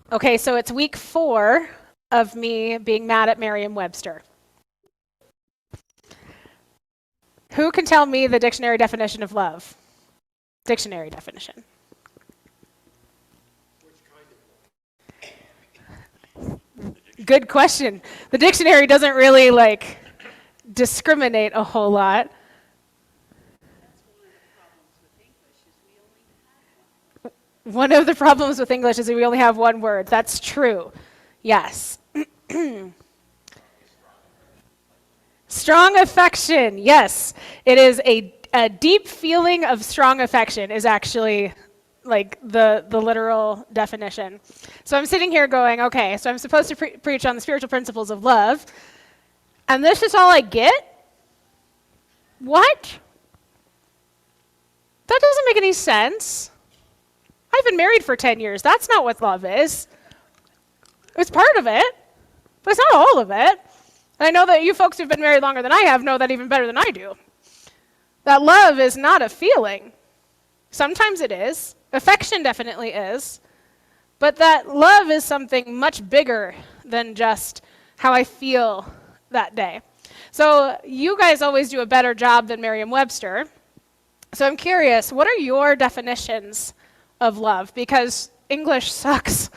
Okay, so it's week 4 of me being mad at Merriam-Webster. Who can tell me the dictionary definition of love? Dictionary definition. Good question. The dictionary doesn't really discriminate a whole lot. One of the problems with English is that we only have one word. That's true. Yes. Strong affection. Yes. It is a deep feeling of strong affection is actually the literal definition. So I'm sitting here going, okay, so I'm supposed to preach on the spiritual principles of love, and this is all I get? What? That doesn't make any sense. I've been married for 10 years. That's not what love is. It's part of it, but it's not all of it. And I know that you folks who've been married longer than I have know that even better than I do. That love is not a feeling. Sometimes it is. Affection definitely is. But that love is something much bigger than just how I feel that day. So you guys always do a better job than Merriam-Webster. So I'm curious, what are your definitions of love? Because English sucks.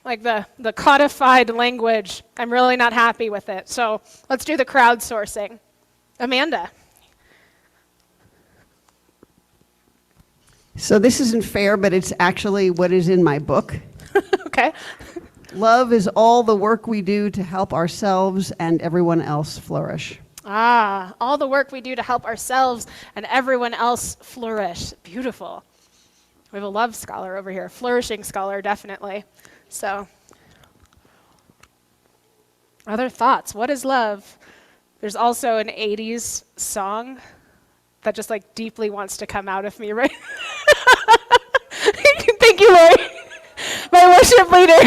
Like the codified language, I'm really not happy with it. So let's do the crowdsourcing. Amanda. So this isn't fair, but it's actually what is in my book. Okay. Love is all the work we do to help ourselves and everyone else flourish. All the work we do to help ourselves and everyone else flourish. Beautiful. We have a love scholar over here, flourishing scholar, definitely. So, other thoughts? What is love? There's also an 80s song that just deeply wants to come out of me, right? Thank you, Lori. My worship leader.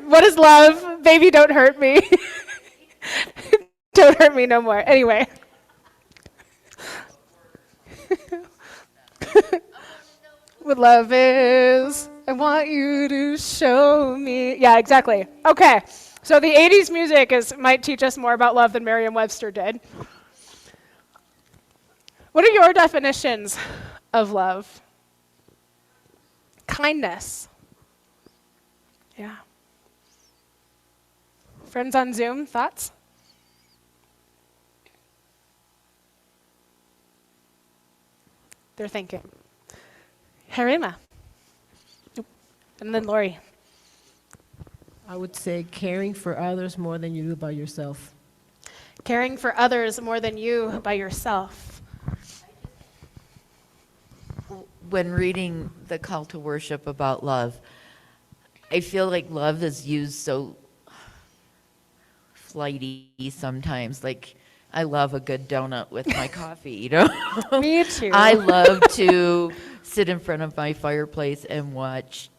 What is love? Baby, don't hurt me. Don't hurt me no more. Anyway. What love is, I want you to show me. Yeah, exactly. Okay, so the 80s music might teach us more about love than Merriam-Webster did. What are your definitions of love? Kindness. Yeah. Friends on Zoom, thoughts? They're thinking. Harima. And then Lori. I would say caring for others more than you do by yourself. Caring for others more than you by yourself. When reading the Call to Worship about love, I feel like love is used so flighty sometimes. Like, I love a good donut with my coffee, you know? Me too. I love to sit in front of my fireplace and watch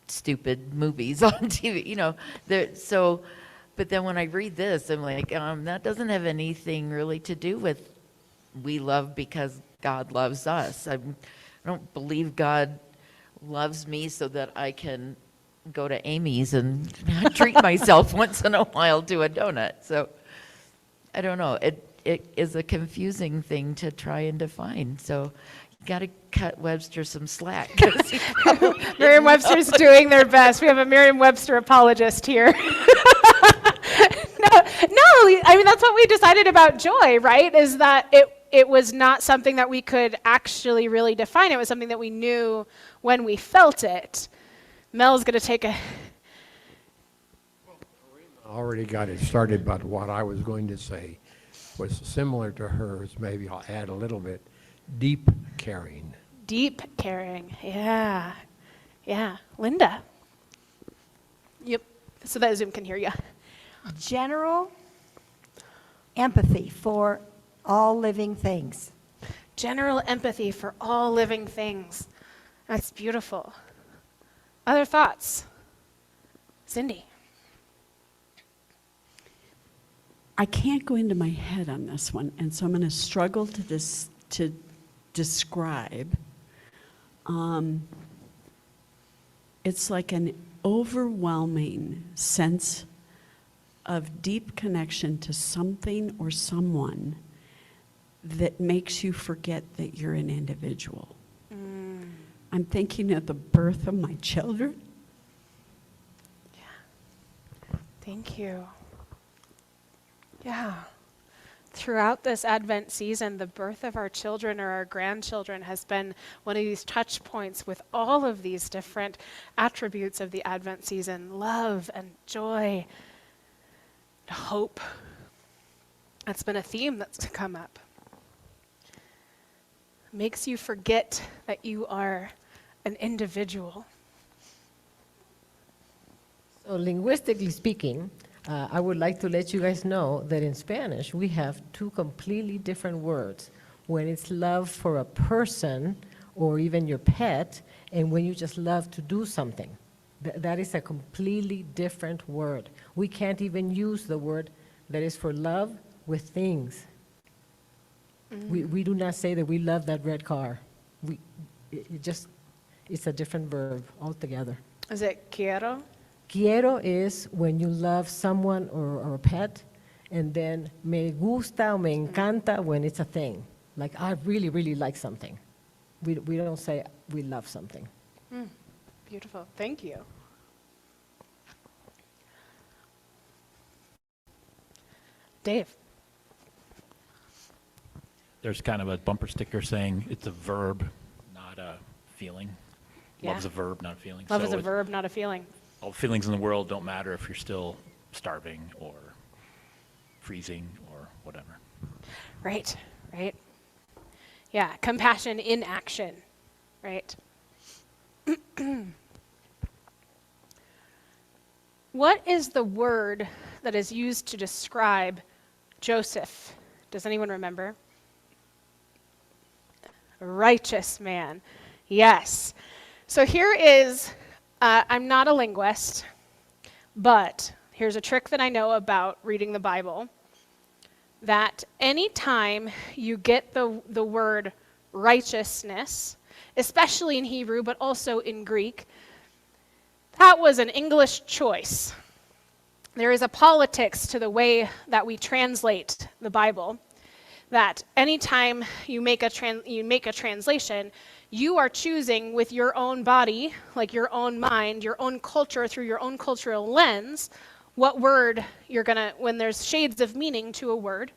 stupid movies on TV, you know. But then when I read this, I'm like, that doesn't have anything really to do with we love because God loves us. I don't believe God loves me so that I can go to Amy's and treat myself once in a while to a donut. So I don't know. It is a confusing thing to try and define. So you got to cut Webster some slack. Merriam-Webster's doing their best. We have a Merriam-Webster apologist here. No, I mean, that's what we decided about joy, right? Is that it was not something that we could actually really define. It was something that we knew when we felt it. Mel's going to take a... I already got it started, but what I was going to say was similar to hers. Maybe I'll add a little bit. Deep caring. Deep caring. Yeah. Yeah. Linda. Yep. So that Zoom can hear you. General empathy for all living things. General empathy for all living things. That's beautiful. Other thoughts? Cindy. I can't go into my head on this one, and so I'm going to struggle to describe. It's like an overwhelming sense of deep connection to something or someone that makes you forget that you're an individual. I'm thinking of the birth of my children. Thank you. Yeah. Throughout this Advent season, the birth of our children or our grandchildren has been one of these touch points with all of these different attributes of the Advent season: love and joy, hope. That's been a theme that's come up. Makes you forget that you are an individual. So linguistically speaking, I would like to let you guys know that in Spanish, we have two completely different words. When it's love for a person or even your pet, and when you just love to do something. That is a completely different word. We can't even use the word that is for love with things. We do not say that we love that red car. It's a different verb altogether. Is it quiero? Quiero is when you love someone or a pet, and then me gusta o me encanta when it's a thing. Like, I really, really like something. We don't say we love something. Beautiful. Thank you. Dave. There's kind of a bumper sticker saying it's a verb, not a feeling. Yeah. Love's a verb, not a feeling. Love So is a verb, not a feeling. all feelings in the world don't matter if you're still starving or freezing or whatever. Right, right. Yeah, compassion in action, right? What is the word that is used to describe Joseph? Does anyone remember? Righteous man. Yes. So here is, I'm not a linguist, but here's a trick that I know about reading the Bible, that anytime you get the word righteousness, especially in Hebrew, but also in Greek, that was an English choice. There is a politics to the way that we translate the Bible, that anytime you make a translation, you are choosing with your own body, like your own mind, your own culture, through your own cultural lens, what word you're gonna, when there's shades of meaning to a word,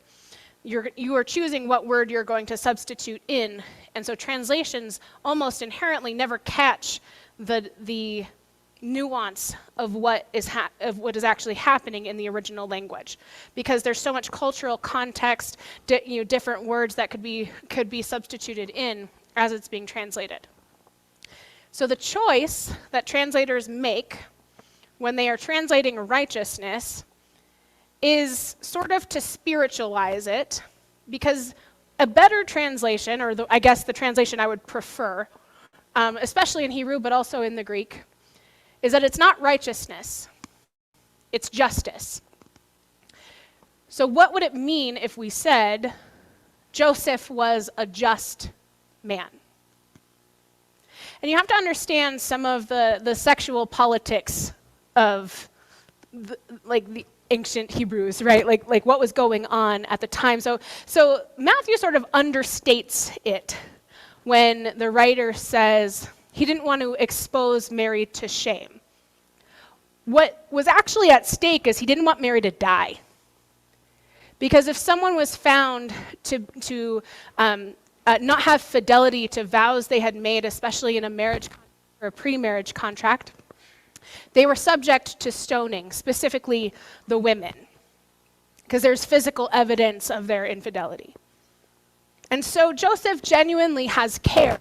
you are choosing what word you're going to substitute in. And so translations almost inherently never catch the nuance of what is actually happening in the original language, because there's so much cultural context, different words that could be substituted in as it's being translated. So the choice that translators make when they are translating righteousness is sort of to spiritualize it, because a better translation, or I guess the translation I would prefer, especially in Hebrew but also in the Greek, is that it's not righteousness, it's justice. So what would it mean if we said Joseph was a just man? And you have to understand some of the sexual politics of the ancient Hebrews, right? Like what was going on at the time. So Matthew sort of understates it when the writer says he didn't want to expose Mary to shame. What was actually at stake is he didn't want Mary to die. Because if someone was found to not have fidelity to vows they had made, especially in a marriage or a pre-marriage contract, they were subject to stoning, specifically the women, because there's physical evidence of their infidelity. And so Joseph genuinely has care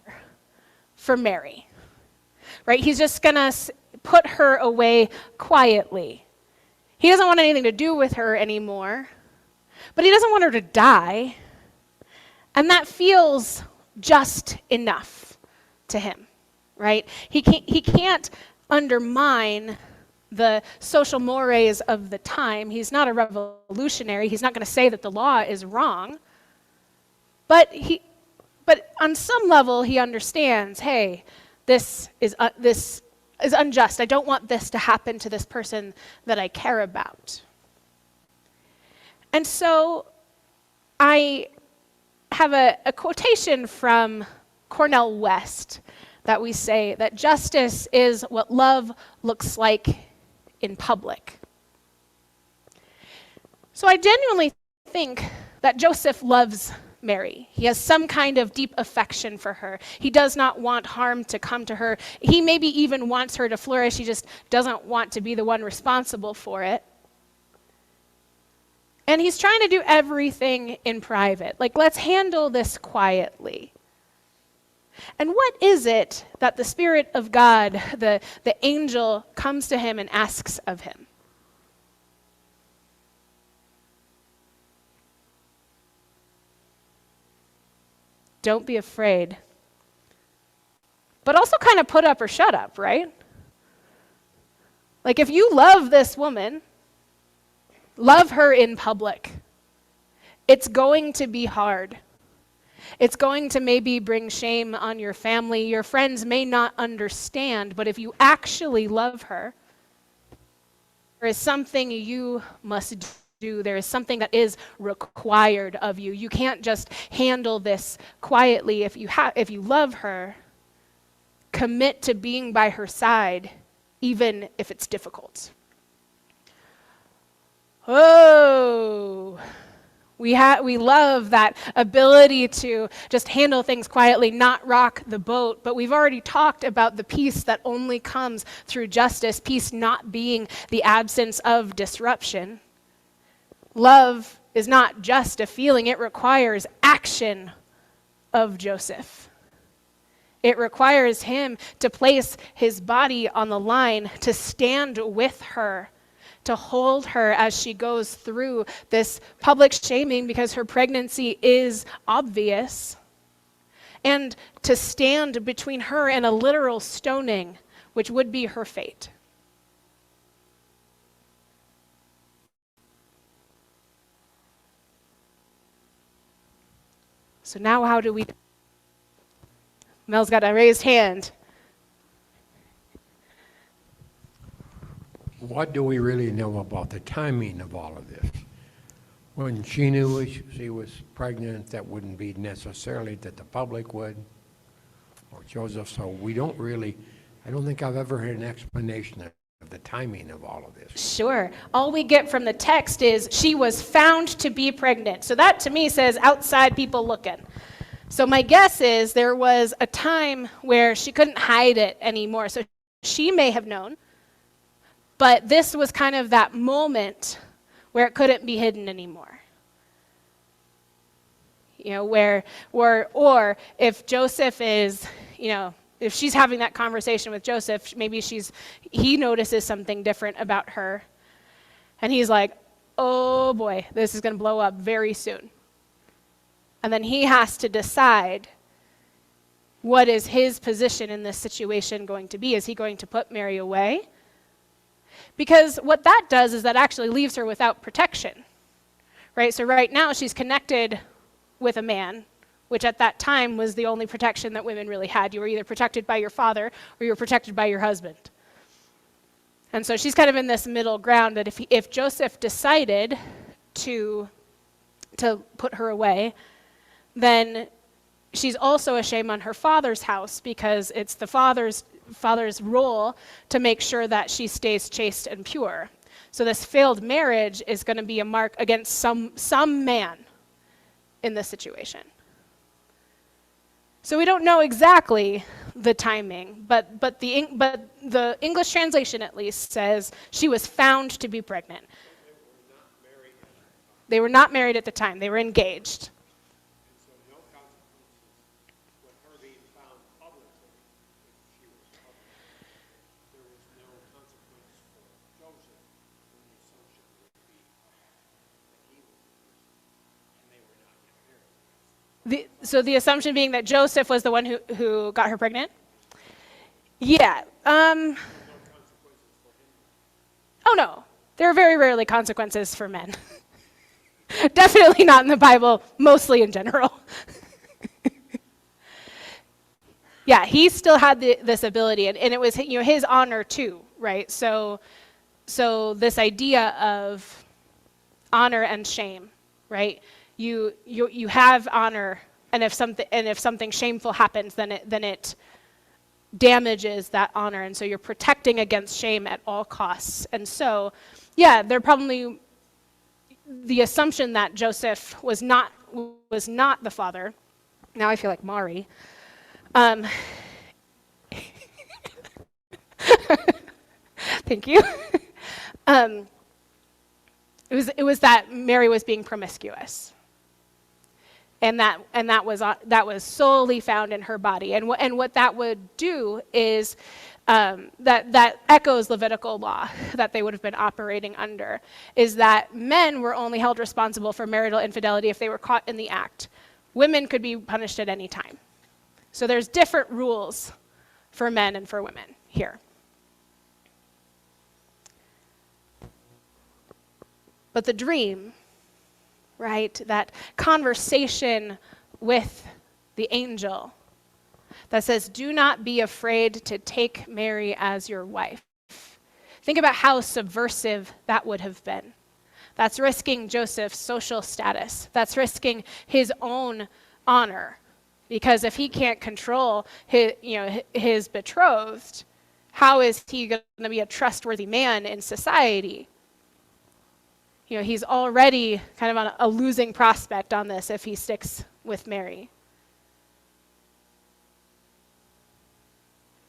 for Mary, right? He's just gonna put her away quietly. He doesn't want anything to do with her anymore, but he doesn't want her to die. And that feels just enough to him, right? He can't undermine the social mores of the time. He's not a revolutionary. He's not going to say that the law is wrong. But But on some level, he understands, hey, this is unjust. I don't want this to happen to this person that I care about. And so I have a quotation from Cornel West that we say that justice is what love looks like in public. So I genuinely think that Joseph loves Mary. He has some kind of deep affection for her. He does not want harm to come to her. He maybe even wants her to flourish. He just doesn't want to be the one responsible for it. And he's trying to do everything in private. Like, let's handle this quietly. And what is it that the Spirit of God, the angel, comes to him and asks of him? Don't be afraid. But also kind of put up or shut up, right? Like, if you love this woman, love her in public. It's going to be hard. It's going to maybe bring shame on your family. Your friends may not understand, but if you actually love her, there is something you must do. There is something that is required of you. You can't just handle this quietly. If you love her, commit to being by her side, even if it's difficult. Oh, we love that ability to just handle things quietly, not rock the boat, but we've already talked about the peace that only comes through justice, peace not being the absence of disruption. Love is not just a feeling, it requires action of Joseph. It requires him to place his body on the line, to stand with her, to hold her as she goes through this public shaming because her pregnancy is obvious, and to stand between her and a literal stoning, which would be her fate. So now how do we... Mel's got a raised hand. What do we really know about the timing of all of this? When she knew she was pregnant, that wouldn't be necessarily that the public would, or Joseph, so we don't really, I don't think I've ever heard an explanation of the timing of all of this. Sure. All we get from the text is she was found to be pregnant. So that to me says outside people looking. So my guess is there was a time where she couldn't hide it anymore. So she may have known, but this was kind of that moment where it couldn't be hidden anymore. You know, or if Joseph is, you know, if she's having that conversation with Joseph, maybe he notices something different about her. And he's like, oh boy, this is going to blow up very soon. And then he has to decide, what is his position in this situation going to be? Is he going to put Mary away? Because what that does is that actually leaves her without protection, right? So right now she's connected with a man, which at that time was the only protection that women really had. You were either protected by your father or you were protected by your husband. And so she's kind of in this middle ground that if Joseph decided to put her away, then she's also a shame on her father's house, because it's the father's role to make sure that she stays chaste and pure. So this failed marriage is going to be a mark against some man in this situation. So we don't know exactly the timing, but the English translation at least says she was found to be pregnant. They were not married at the time. They were engaged. So the assumption being that Joseph was the one who got her pregnant? Yeah. Oh, no. There are very rarely consequences for men. Definitely not in the Bible, mostly in general. Yeah, he still had this ability, and it was his honor too, right? So this idea of honor and shame, right? You have honor, and if something shameful happens, then it damages that honor, and so you're protecting against shame at all costs. And so, yeah, they're probably the assumption that Joseph was not the father. Now I feel like Mari. Thank you. It was that Mary was being promiscuous, and that was solely found in her body. And what that would do is that echoes Levitical law that they would have been operating under, is that men were only held responsible for marital infidelity if they were caught in the act. Women could be punished at any time. So there's different rules for men and for women here. But the dream, right, that conversation with the angel that says, do not be afraid to take Mary as your wife. Think about how subversive that would have been. That's risking Joseph's social status. That's risking his own honor. Because if he can't control his betrothed, how is he going to be a trustworthy man in society? He's already kind of on a losing prospect on this if he sticks with Mary.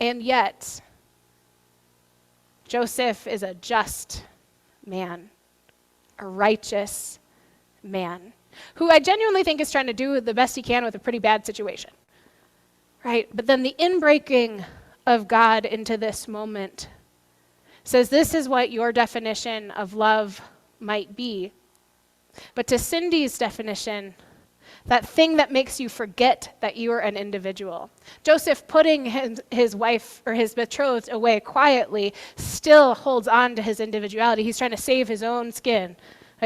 And yet, Joseph is a just man, a righteous man, who I genuinely think is trying to do the best he can with a pretty bad situation, right? But then the inbreaking of God into this moment says, this is what your definition of love might be. But to Cindy's definition, that thing that makes you forget that you are an individual. Joseph putting his wife or his betrothed away quietly still holds on to his individuality. He's trying to save his own skin,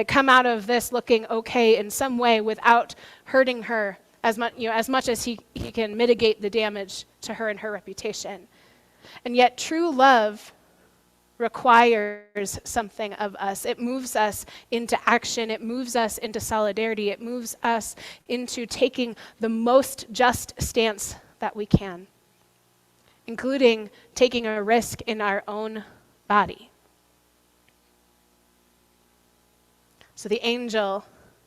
come out of this looking okay in some way without hurting her as much as he can mitigate the damage to her and her reputation. And yet true love requires something of us. It moves us into action. It moves us into solidarity. It moves us into taking the most just stance that we can, including taking a risk in our own body. So the angel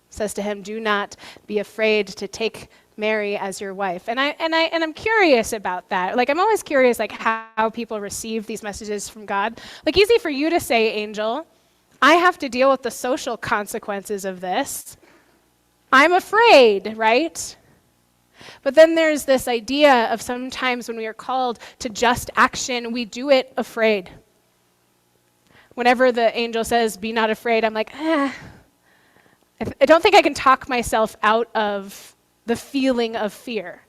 says to him, do not be afraid to take Mary as your wife. And I'm curious about that. I'm always curious how people receive these messages from God. Easy for you to say, angel, I have to deal with the social consequences of this. I'm afraid, right? But then there's this idea of sometimes when we are called to just action, we do it afraid. Whenever the angel says, be not afraid, I'm like, I don't think I can talk myself out of the feeling of fear,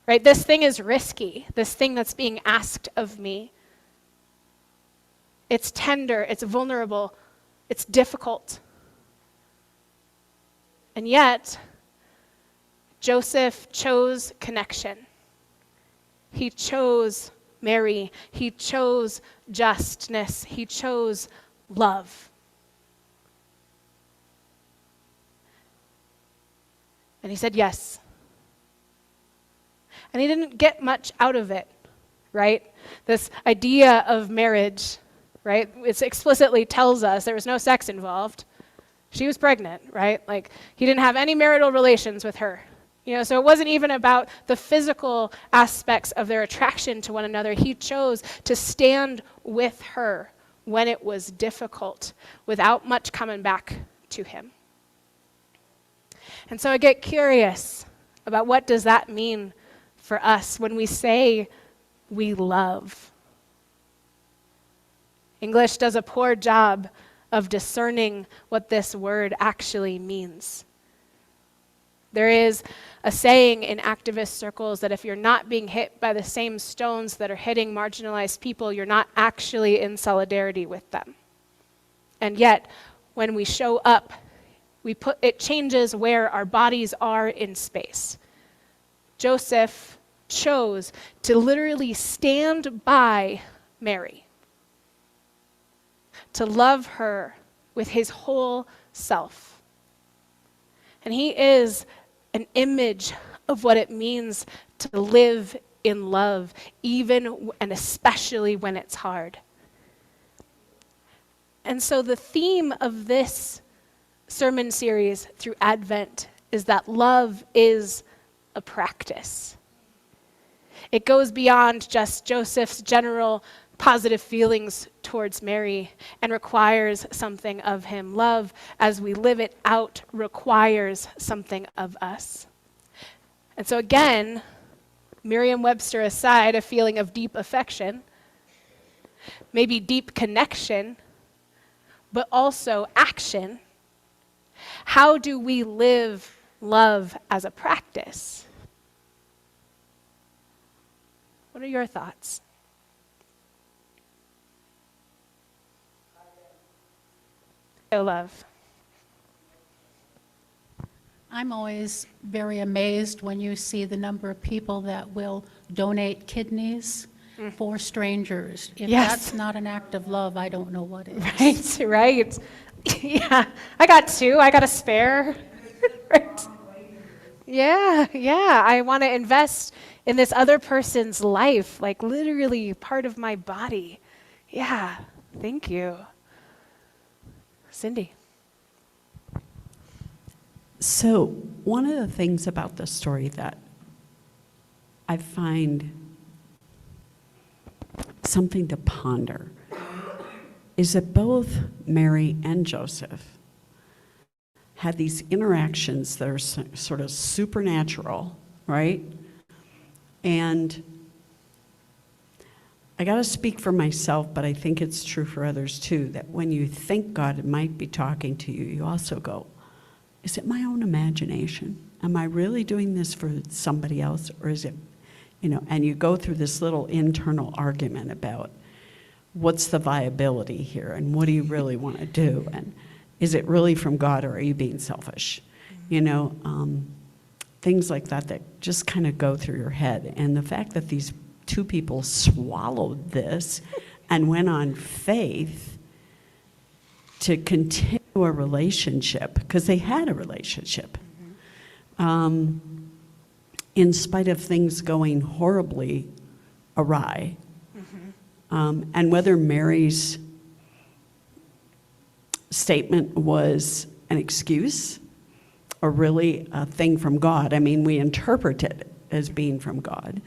right? This thing is risky, this thing that's being asked of me. It's tender, it's vulnerable, it's difficult. And yet, Joseph chose connection. He chose Mary. He chose justness. He chose love. And he said yes. And he didn't get much out of it, right? This idea of marriage, right? It explicitly tells us there was no sex involved. She was pregnant, right? He didn't have any marital relations with her. So it wasn't even about the physical aspects of their attraction to one another. He chose to stand with her when it was difficult, without much coming back to him. And so I get curious about what does that mean for us when we say we love. English does a poor job of discerning what this word actually means. There is a saying in activist circles that if you're not being hit by the same stones that are hitting marginalized people, you're not actually in solidarity with them. And yet, when we show up, it changes where our bodies are in space. Joseph chose to literally stand by Mary, to love her with his whole self. And he is an image of what it means to live in love, even and especially when it's hard. And so the theme of this sermon series through Advent is that love is a practice. It goes beyond just Joseph's general positive feelings towards Mary and requires something of him. Love, as we live it out, requires something of us. And so again, Merriam-Webster aside, a feeling of deep affection, maybe deep connection, but also action. How do we live love as a practice? What are your thoughts? Love. I'm always very amazed when you see the number of people that will donate kidneys for strangers. If Yes. that's not an act of love, I don't know what is. Right. Yeah, I got two. I got a spare. Right. Yeah. I want to invest in this other person's life, like literally part of my body. Yeah, thank you. Cindy. So, one of the things about the story that I find something to ponder is that both Mary and Joseph had these interactions that are sort of supernatural, right? And I got to speak for myself, but I think it's true for others too, that when you think God might be talking to you, you also go, is it my own imagination? Am I really doing this for somebody else? Or is it, and you go through this little internal argument about what's the viability here and what do you really want to do? And is it really from God or are you being selfish? Things like that just kind of go through your head. And the fact that these two people swallowed this and went on faith to continue a relationship, because they had a relationship, in spite of things going horribly awry. And whether Mary's statement was an excuse or really a thing from God, I mean, we interpret it as being from God,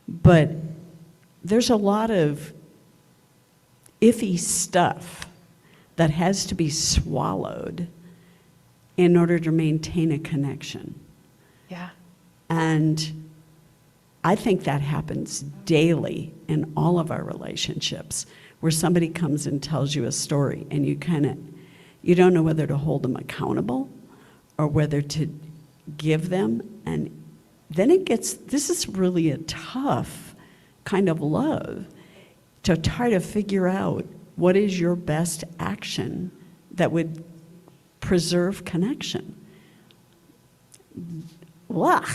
but there's a lot of iffy stuff that has to be swallowed in order to maintain a connection. Yeah. And I think that happens daily in all of our relationships, where somebody comes and tells you a story and you don't know whether to hold them accountable or whether to give them. And then this is really a tough kind of love, to try to figure out what is your best action that would preserve connection. Blah.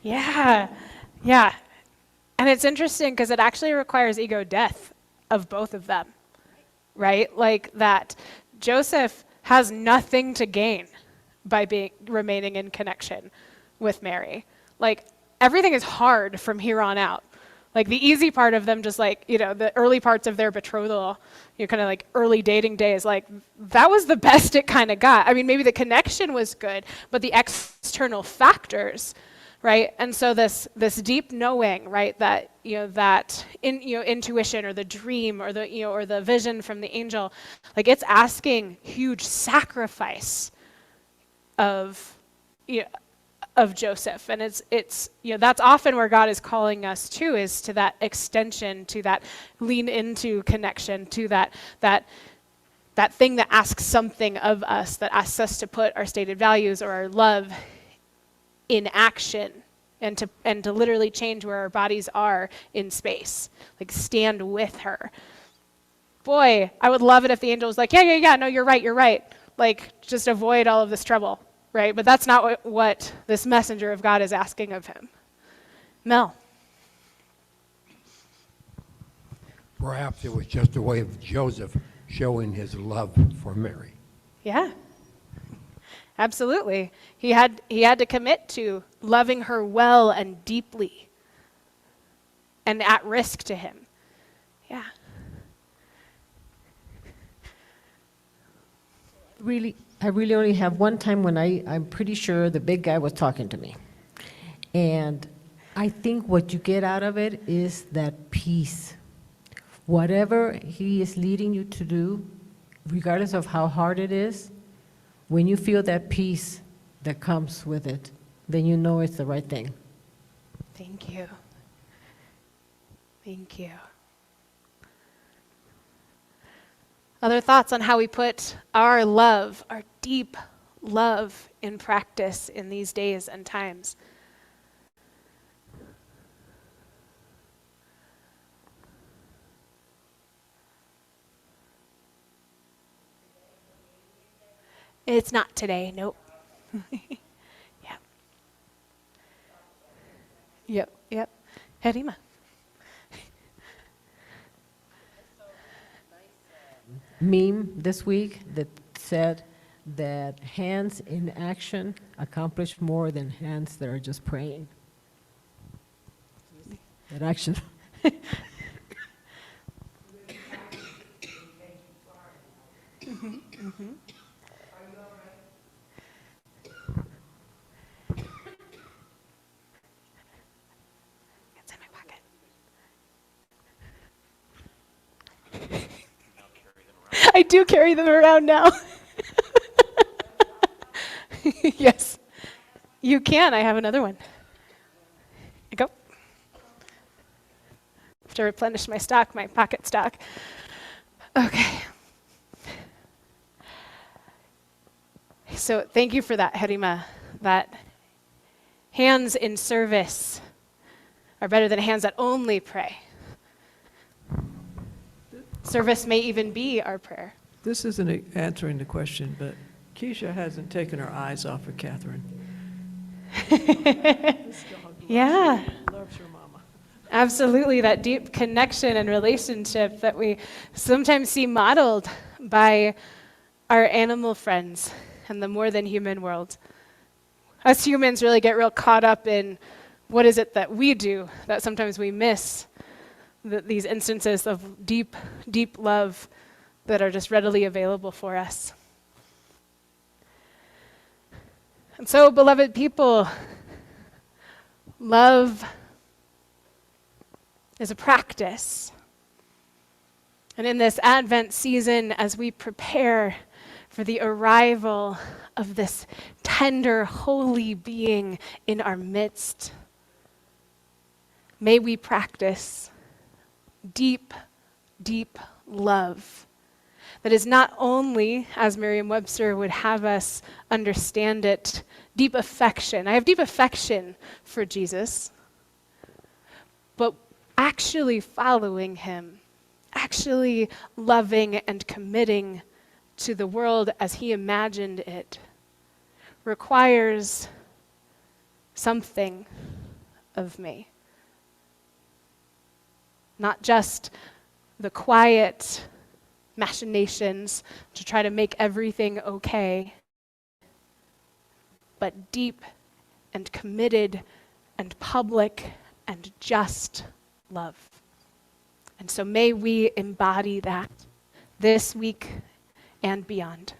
Yeah. And it's interesting because it actually requires ego death of both of them, right? Like that Joseph has nothing to gain by remaining in connection with Mary. Like everything is hard from here on out. Like the easy part of them, just like, the early parts of their betrothal, kind of like early dating days, like that was the best it kind of got. I mean, maybe the connection was good, but the external factors, right? And so this deep knowing, right, that, that intuition or the dream or the vision from the angel, like it's asking huge sacrifice of Joseph. And it's that's often where God is calling us to, is to that extension, to that lean into connection, to that thing that asks something of us, that asks us to put our stated values or our love in action and to literally change where our bodies are in space, like stand with her. Boy, I would love it if the angel was like, yeah, no, you're right. Like just avoid all of this trouble. Right? But that's not what this messenger of God is asking of him. Mel. Perhaps it was just a way of Joseph showing his love for Mary. Yeah. Absolutely. He had to commit to loving her well and deeply and at risk to him. Yeah. I really only have one time when I'm pretty sure the big guy was talking to me. And I think what you get out of it is that peace. Whatever he is leading you to do, regardless of how hard it is, when you feel that peace that comes with it, then you know it's the right thing. Thank you. Thank you. Other thoughts on how we put our love, our deep love, in practice in these days and times? It's not today, nope. Yeah. Yep. Herima. Meme this week that said that hands in action accomplish more than hands that are just praying. That action. It's in my pocket. I do carry them around now. Yes, you can. I have another one. Go. Have to replenish my stock, my pocket stock. Okay. So thank you for that, Herima. That hands in service are better than hands that only pray. Service may even be our prayer. This isn't answering the question, but Keisha hasn't taken her eyes off of Catherine. Yeah. Loves her mama. Absolutely, that deep connection and relationship that we sometimes see modeled by our animal friends and the more than human world. Us humans really get real caught up in what is it that we do that sometimes we miss these instances of deep, deep love that are just readily available for us. And so, beloved people, love is a practice. And in this Advent season, as we prepare for the arrival of this tender, holy being in our midst, may we practice deep, deep love that is not only, as Merriam-Webster would have us understand it, deep affection. I have deep affection for Jesus, but actually following him, actually loving and committing to the world as he imagined it, requires something of me. Not just the quiet machinations to try to make everything okay, but deep and committed and public and just love. And so may we embody that this week and beyond.